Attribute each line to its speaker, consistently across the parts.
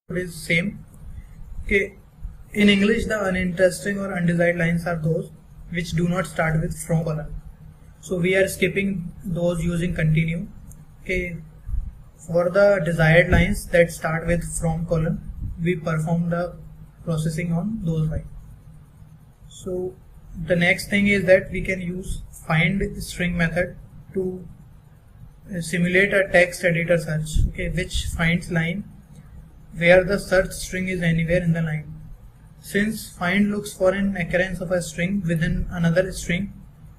Speaker 1: is same. Okay, in English the uninteresting or undesired lines are those which do not start with from colon. So we are skipping those using continue. Okay, for the desired lines that start with from colon, we perform the processing on those lines. So the next thing is that we can use find string method to simulate a text editor search, okay, which finds line where the search string is anywhere in the line. Since find looks for an occurrence of a string within another string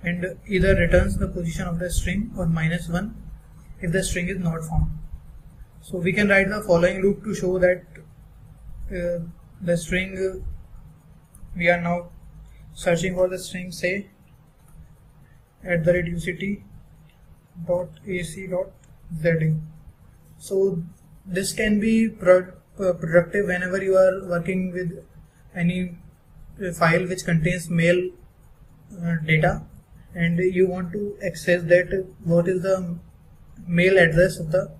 Speaker 1: and either returns the position of the string or -1 if the string is not found. So we can write the following loop to show that the string we are now searching for the string, say @uct.ac.za. So this can be productive whenever you are working with any file which contains mail data and you want to access that what is the mail address of the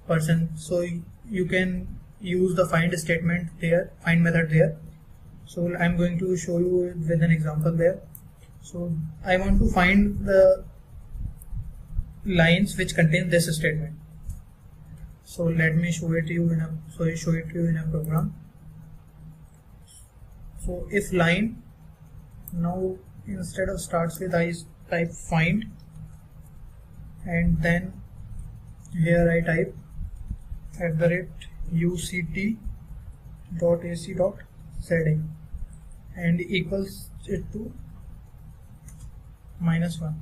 Speaker 1: person. So you can use the find statement there, find method there. So I'm going to show you with an example there. So I want to find the lines which contain this statement. So let me show it to you in a program. So if line, now instead of starts with I type find and then here I type @uct.ac.za and equals it to -1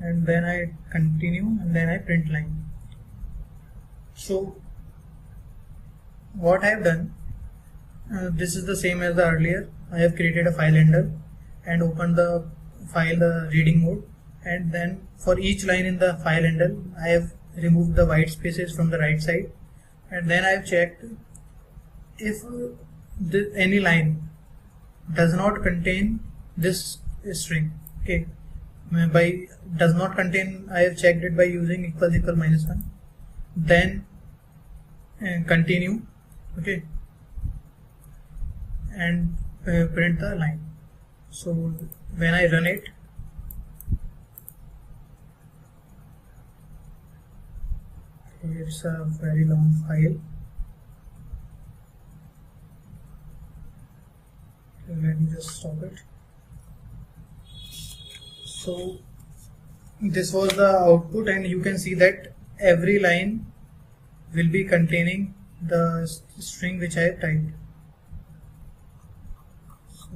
Speaker 1: and then I continue and then I print line. So what I have done, this is the same as the earlier. I have created a file handle and opened the file reading mode, and then for each line in the file handle I have removed the white spaces from the right side, and then I have checked if any line does not contain this string. Okay, by does not contain, I have checked it by using == -1, then continue, okay, and print the line. So when I run it, it's a very long file. Let me just stop it. So this was the output, and you can see that every line will be containing the string which I have typed. So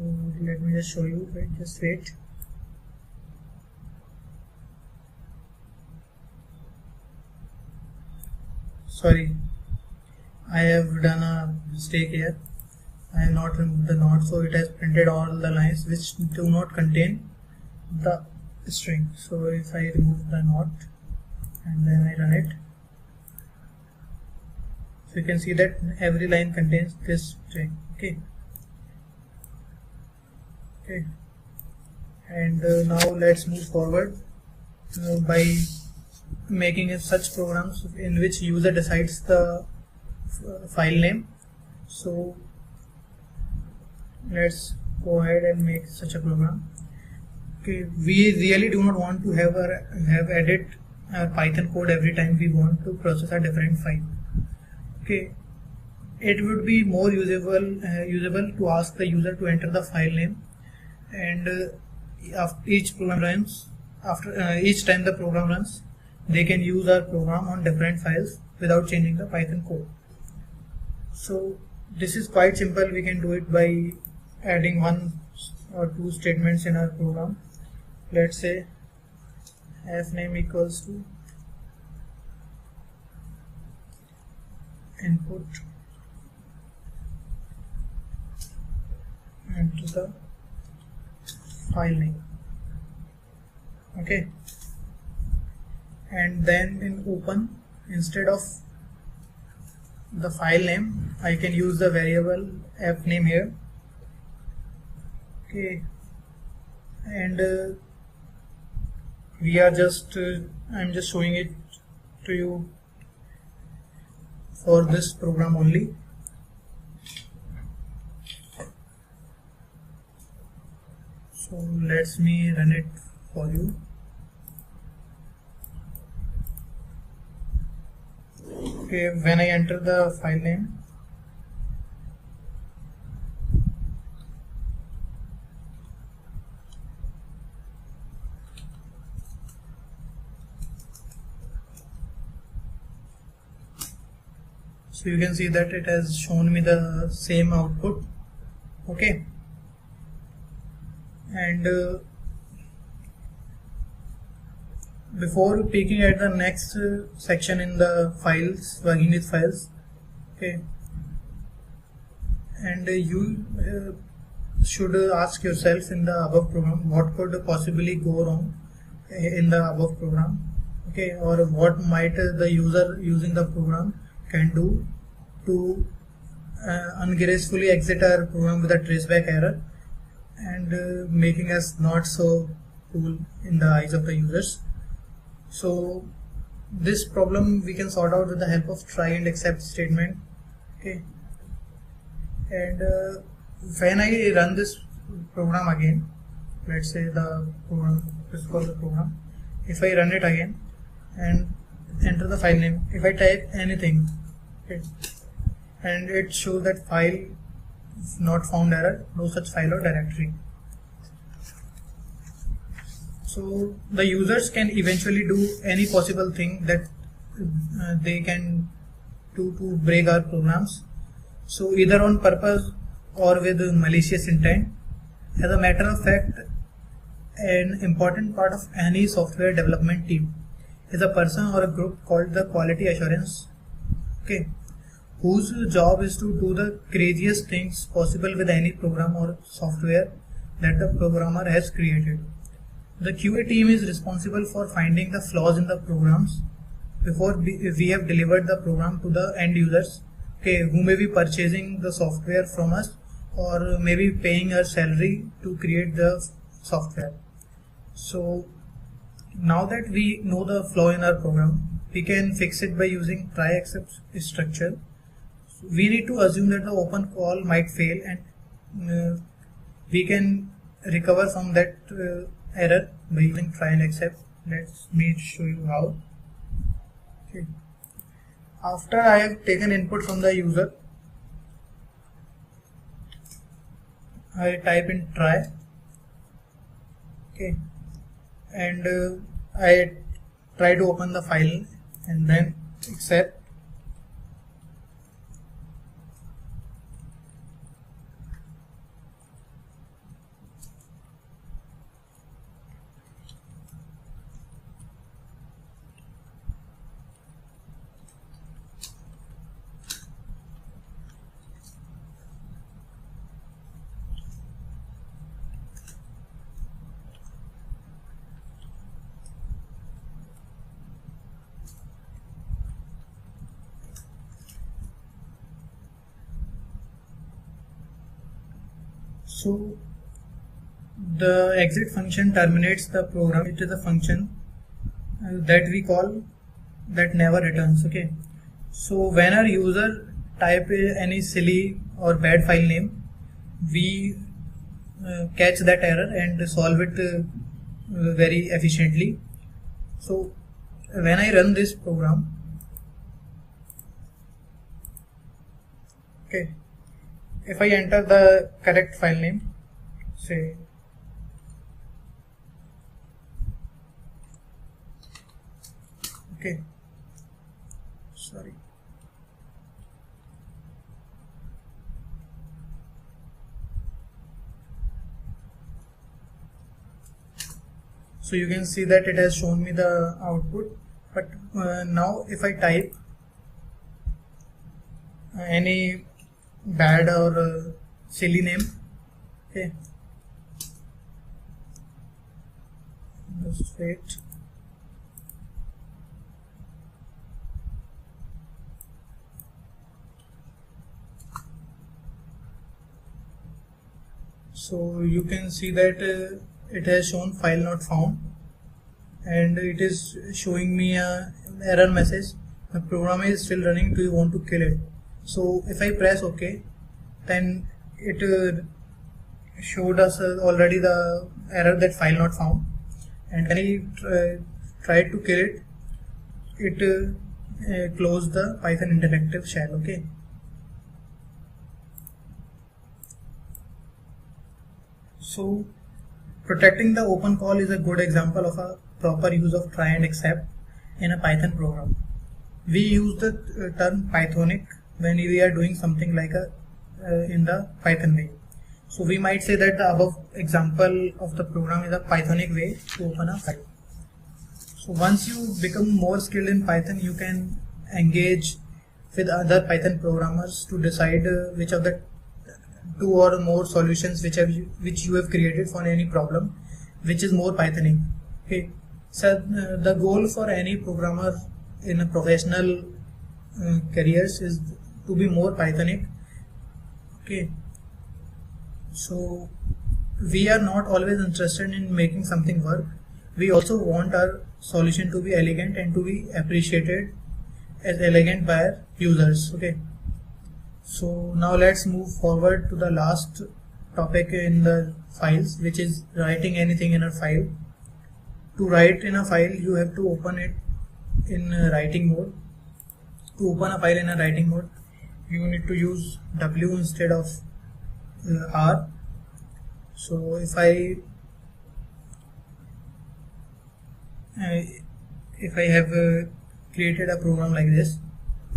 Speaker 1: let me just show you. Just wait. Sorry, I have done a mistake here. I have not removed the not, so it has printed all the lines which do not contain the string. So if I remove the not and then I run it, so you can see that every line contains this string. Okay. And now let's move forward by making such programs in which user decides the file name. So let's go ahead and make such a program. Okay, we really do not want to have edit our Python code every time we want to process a different file. Okay, it would be more usable to ask the user to enter the file name, and after each time the program runs, they can use our program on different files without changing the Python code. So this is quite simple. We can do it by adding 1 or 2 statements in our program. Let's say fname equals to input into the file name. Okay, and then in open, instead of the file name, I can use the variable fname here. Okay, and we are just I'm just showing it to you for this program only. So let me run it for you. Okay, when I enter the file name, so you can see that it has shown me the same output. Okay, and before peeking at the next section in the files, working with files, okay, and you should ask yourself in the above program what could possibly go wrong in the above program, okay, or what might the user using the program can do to ungracefully exit our program with a traceback error and making us not so cool in the eyes of the users. So this problem we can sort out with the help of try and except statement. Okay, and when I run this program again, let's say the program, let's call the program, if I run it again and enter the file name, if I type anything, okay, and it shows that file not found error, no such file or directory. So the users can eventually do any possible thing that they can do to break our programs. So either on purpose or with malicious intent. As a matter of fact, an important part of any software development team is a person or a group called the quality assurance, okay, whose job is to do the craziest things possible with any program or software that the programmer has created. The QA team is responsible for finding the flaws in the programs before we have delivered the program to the end users, okay, who may be purchasing the software from us or maybe paying our salary to create the software. So now that we know the flaw in our program, we can fix it by using try except structure. We need to assume that the open call might fail and we can recover from that error by using try and except. Let me show you how. Okay. After I have taken input from the user, I type in try, okay, and I try to open the file and then accept. So the exit function terminates the program. It is a function that we call that never returns. Okay, so when our user type any silly or bad file name, we catch that error and solve it very efficiently. So when I run this program, okay, if I enter the correct file name, say okay, sorry, so you can see that it has shown me the output. But now if I type any bad or silly name, okay, just wait. So you can see that it has shown file not found and it is showing me a error message the program is still running. Do you want to kill it? So if I press OK, then it showed us already the error that file not found, and when I tried to kill it, it closed the Python interactive shell. Okay. So protecting the open call is a good example of a proper use of try and except in a Python program. We use the term Pythonic when we are doing something like in the Python way. So we might say that the above example of the program is a Pythonic way to open a file. So once you become more skilled in Python, you can engage with other Python programmers to decide which of the two or more solutions which you have created for any problem, which is more Pythonic. Okay. So the goal for any programmer in a professional careers is to be more Pythonic. Okay. So we are not always interested in making something work. We also want our solution to be elegant and to be appreciated as elegant by our users. Okay. So now let's move forward to the last topic in the files, which is writing anything in a file. To write in a file, you have to open it in writing mode. To open a file in a writing mode, you need to use W instead of R. So if I have created a program like this,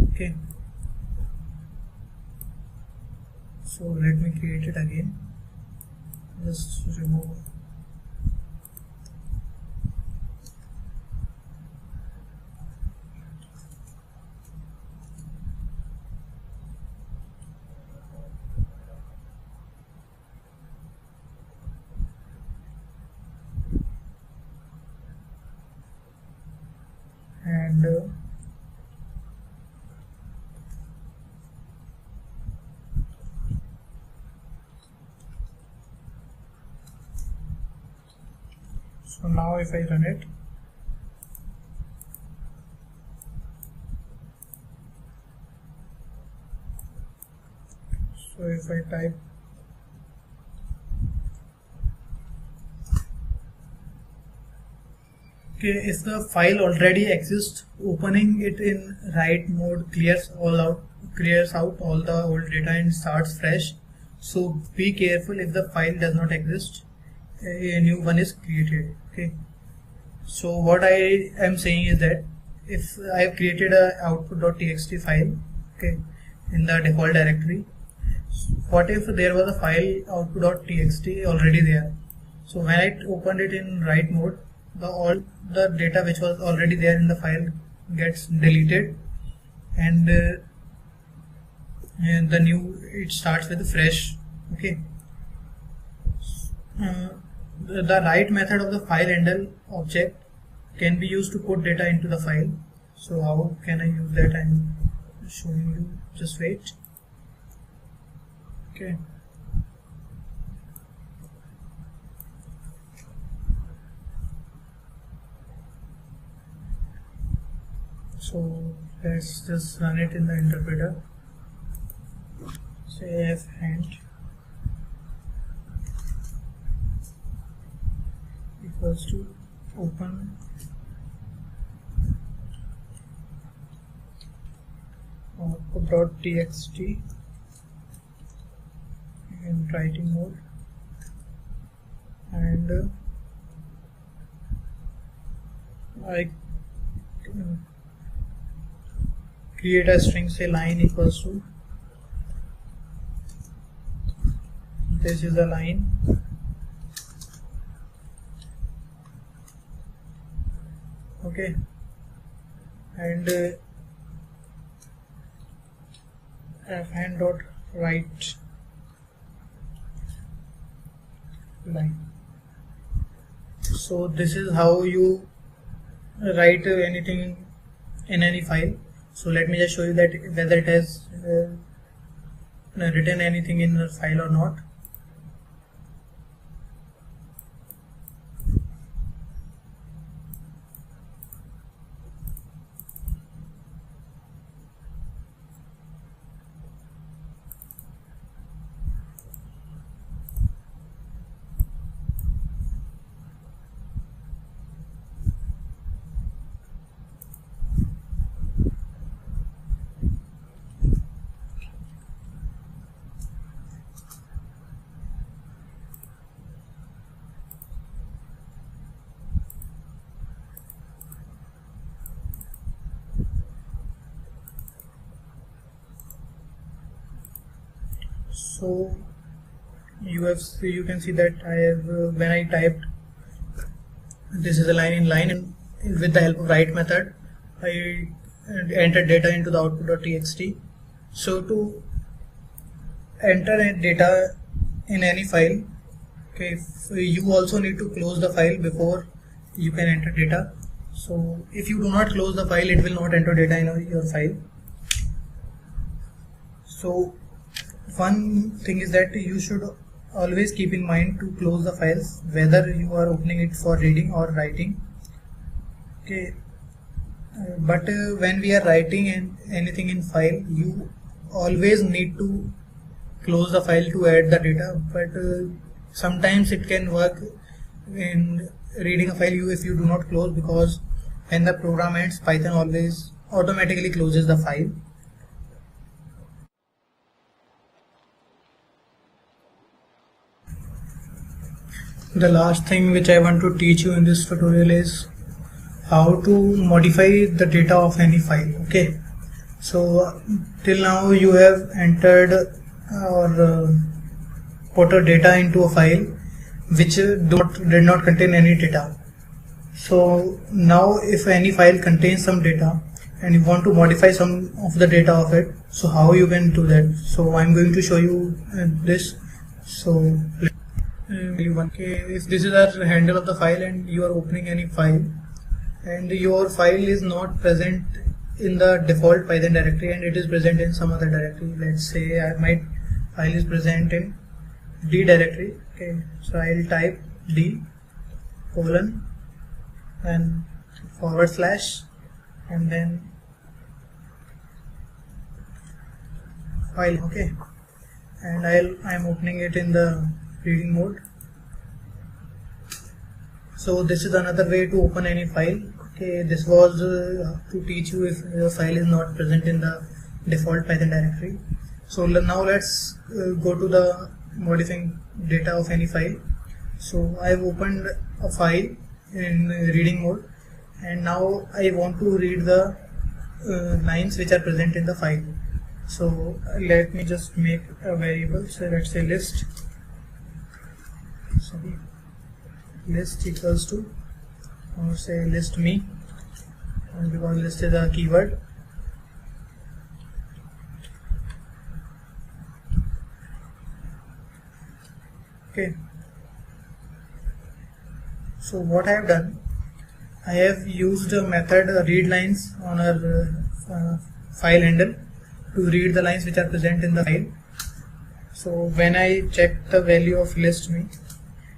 Speaker 1: okay, so let me create it again. Just remove. And so now if I run it, so if I type if the file already exists, opening it in write mode clears out all the old data and starts fresh. So be careful if the file does not exist, a new one is created. Okay. So what I am saying is that if I have created a output.txt file, okay, in the default directory, what if there was a file output.txt already there? So when I opened it in write mode, all the data which was already there in the file gets deleted, and the new, it starts with fresh. Okay. The write method of the file handle object can be used to put data into the file. So how can I use that? I'm showing you. Just wait. Okay. So let's just run it in the interpreter. Say f hand equals to open output.txt in writing mode, and I create a string, say line equals to, this is a line, okay, and fn dot write line. So this is how you write anything in any file. So let me just show you that whether it has written anything in the file or not. So you can see that I have when I typed this is a line in line, and with the help of write method I entered data into the output.txt. So to enter data in any file, okay, you also need to close the file before you can enter data. So if you do not close the file, it will not enter data in your file. So one thing is that you should always keep in mind to close the files, whether you are opening it for reading or writing. Okay, but when we are writing anything in file, you always need to close the file to add the data. But sometimes it can work in reading a file if you do not close, because when the program ends, Python always automatically closes the file. The last thing which I want to teach you in this tutorial is how to modify the data of any file. Okay, so till now you have entered or put a data into a file which did not contain any data. So now if any file contains some data and you want to modify some of the data of it, so how you can do that? So I'm going to show you this. So if this is the handle of the file and you are opening any file and your file is not present in the default Python directory and it is present in some other directory, let's say my file is present in D directory. Okay, so I'll type D : and / and then file. Okay, and I'm opening it in the reading mode. So this is another way to open any file. Okay, this was to teach you if your file is not present in the default Python directory. So now let's go to the modifying data of any file. So I've opened a file in reading mode, and now I want to read the lines which are present in the file. So let me just make a variable. So let's say list equals to, or say list me, because list is a keyword. Okay, so what I have done, I have used a method read lines on our file handle to read the lines which are present in the file. So when I check the value of list me,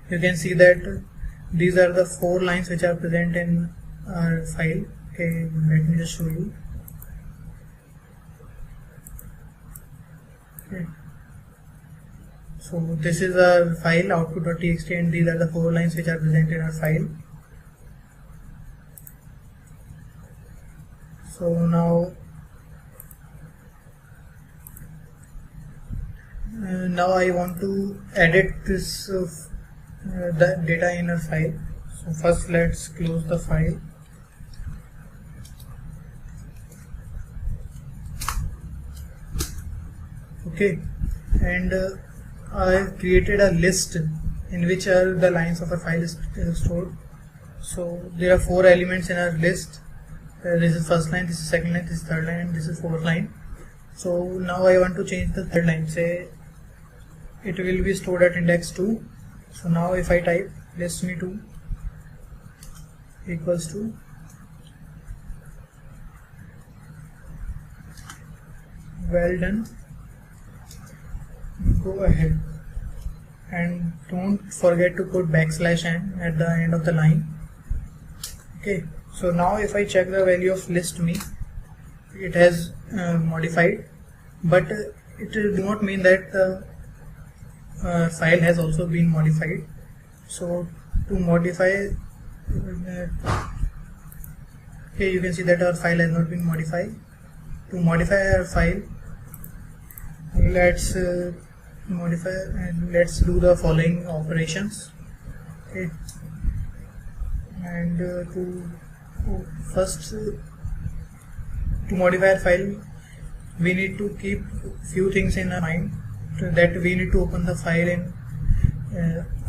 Speaker 1: you can see that these are the 4 lines which are present in our file. Okay, let me just show you. Okay, so this is our file output.txt, and these are the 4 lines which are present in our file. So now I want to edit this the data in our file. So first let's close the file. Okay, and I have created a list in which are the lines of a file is stored. So there are 4 elements in our list. This is first line, this is second line, this is third line, and this is fourth line. So now I want to change the third line. Say it will be stored at index 2. So now if I type list me 2 equals to well done, go ahead, and don't forget to put \n at the end of the line. Okay, so now if I check the value of list me, it has modified, but it do not mean that the file has also been modified. So to modify, okay, you can see that our file has not been modified. To modify our file, let's modify and let's do the following operations. Okay, and first to modify our file, we need to keep few things in our mind. that we need to open the file in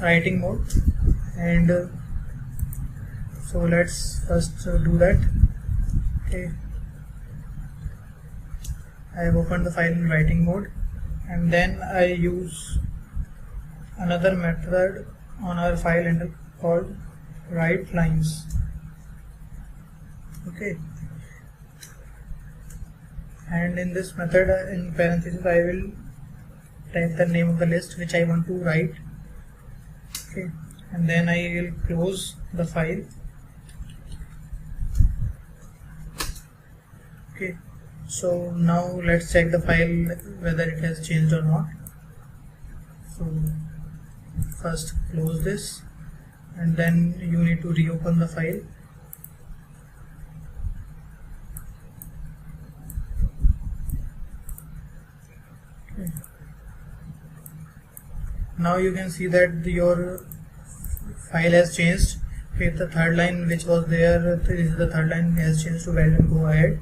Speaker 1: writing mode, and so let's first do that. Okay, I have opened the file in writing mode, and then I use another method on our file handle called write lines. Okay, and in this method, in parentheses, I will type the name of the list which I want to write. Okay, and then I will close the file. Okay, so now let's check the file whether it has changed or not. So first close this, and then you need to reopen the file. Okay. Now you can see that your file has changed. Okay, the third line which was there, this is the third line, has changed to well and go ahead.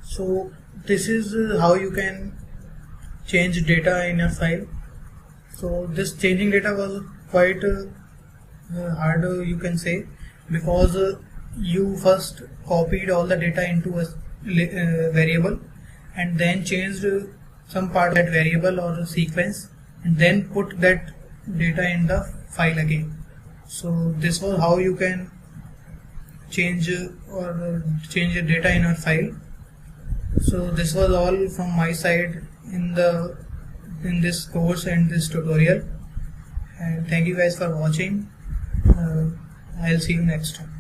Speaker 1: So this is how you can change data in a file. So this changing data was quite hard, you can say, because you first copied all the data into a variable and then changed some part of that variable or sequence and then put that data in the file again. So this was how you can change change the data in a file. So this was all from my side in this course and this tutorial, and thank you guys for watching. I'll see you next time.